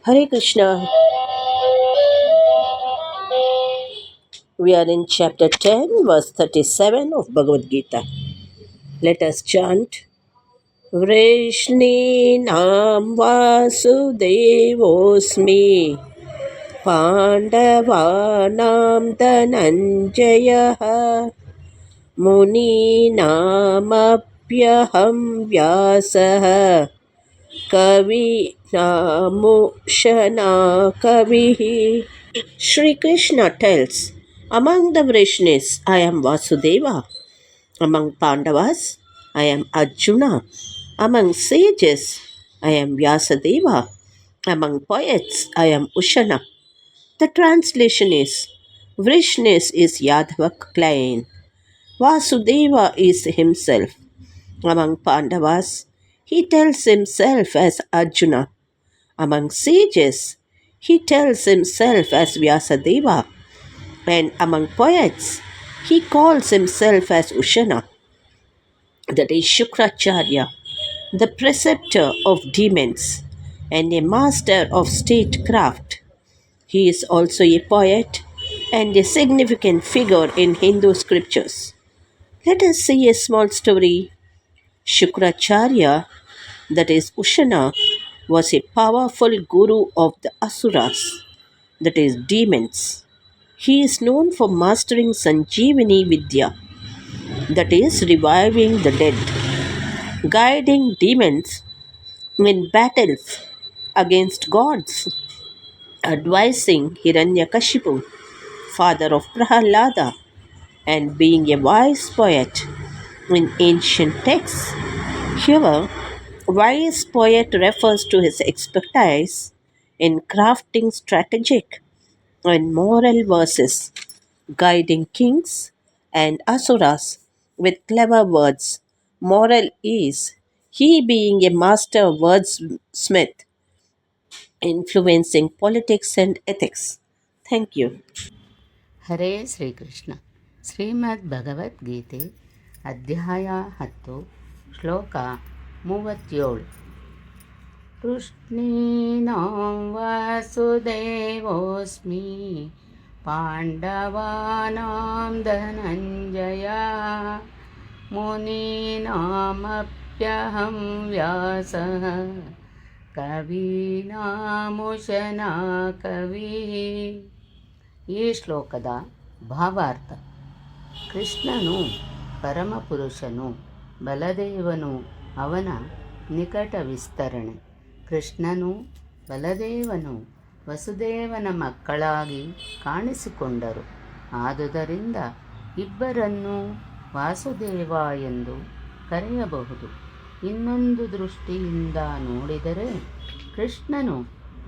Hare Krishna. We are in chapter 10, verse 37 of Bhagavad Gita. Let us chant Vrishninam Vasudevosmi Pandavanam Dhananjaya Muninamapyaham Vyasah Kavi Namushana Kavihi. Sri Krishna tells, among the Vrishnis I am Vasudeva, among Pandavas I am Arjuna, among sages I am Vyasadeva, among poets I am Ushana. The translation is Vrishnis is Yadava clan, Vasudeva is himself. Among Pandavas he tells himself as Arjuna, among sages he tells himself as Vyasadeva, and among poets, he calls himself as Ushana, that is Shukracharya, the preceptor of demons and a master of statecraft. He is also a poet and a significant figure in Hindu scriptures. Let us see a small story. Shukracharya, that is Ushana, was a powerful guru of the Asuras, that is demons. He is known for mastering Sanjeevani Vidya, that is, reviving the dead, guiding demons in battles against gods, advising Hiranyakashipu, father of Prahalada, and being a wise poet in ancient texts. Here, wise poet refers to his expertise in crafting strategic and moral verses, guiding kings and asuras with clever words. Moral is he being a master wordsmith, influencing politics and ethics. Thank you. ಹರೇ ಶ್ರೀಕೃಷ್ಣ. ಶ್ರೀಮದ್ ಭಗವದ್ಗೀತೆ ಅಧ್ಯಾಯ 10 ಶ್ಲೋಕ 37. ಕೃಷ್ಣೀನಾಂ ವಾಸುದೇವೋಸ್ಮಿ ಪಾಂಡವಾನಾಂ ಧನಂಜಯ ಮುನೀನಾಮಪ್ಯಹಂ ವ್ಯಾಸಃ ಕವೀನಾಮುಶನಾ ಕವಿ. ಈ ಶ್ಲೋಕದ ಭಾವಾರ್ಥ: ಕೃಷ್ಣನು ಪರಮಪುರುಷನು, ಬಲದೇವನು ಅವನ ನಿಕಟ ವಿಸ್ತರಣೆ. ಕೃಷ್ಣನು ಬಲದೇವನು ವಸುದೇವನ ಮಕ್ಕಳಾಗಿ ಕಾಣಿಸಿಕೊಂಡರು. ಆದುದರಿಂದ ಇಬ್ಬರನ್ನೂ ವಾಸುದೇವ ಎಂದು ಕರೆಯಬಹುದು. ಇನ್ನೊಂದು ದೃಷ್ಟಿಯಿಂದ ನೋಡಿದರೆ ಕೃಷ್ಣನು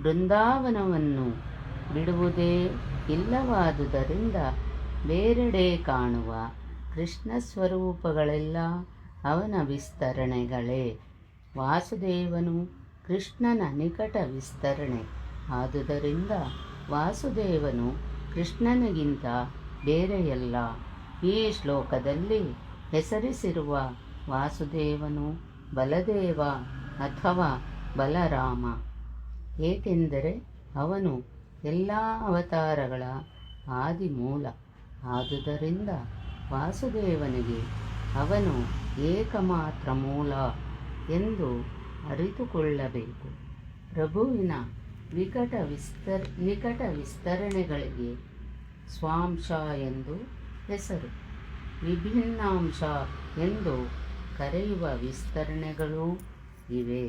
ಬೃಂದಾವನವನ್ನು ಬಿಡುವುದೇ ಇಲ್ಲವಾದುದರಿಂದ ಬೇರೆಡೆ ಕಾಣುವ ಕೃಷ್ಣ ಸ್ವರೂಪಗಳೆಲ್ಲ ಅವನ ವಿಸ್ತರಣೆಗಳೇ. ವಾಸುದೇವನು ಕೃಷ್ಣನ ನಿಕಟ ವಿಸ್ತರಣೆ. ಆದುದರಿಂದ ವಾಸುದೇವನು ಕೃಷ್ಣನಿಗಿಂತ ಬೇರೆಯಲ್ಲ. ಈ ಶ್ಲೋಕದಲ್ಲಿ ಹೆಸರಿಸಿರುವ ವಾಸುದೇವನು ಬಲದೇವ ಅಥವಾ ಬಲರಾಮ, ಏಕೆಂದರೆ ಅವನು ಎಲ್ಲ ಅವತಾರಗಳ ಆದಿಮೂಲ. ಆದುದರಿಂದ ವಾಸುದೇವನಿಗೆ ಅವನು ಏಕಮಾತ್ರ ಮೂಲ ಎಂದು ಅರಿತುಕೊಳ್ಳಬೇಕು. ಪ್ರಭುವಿನ ನಿಕಟ ವಿಸ್ತರಣೆಗಳಿಗೆ ಸ್ವಾಂಶ ಎಂದು ಹೆಸರು. ವಿಭಿನ್ನಾಂಶ ಎಂದು ಕರೆಯುವ ವಿಸ್ತರಣೆಗಳೂ ಇವೆ.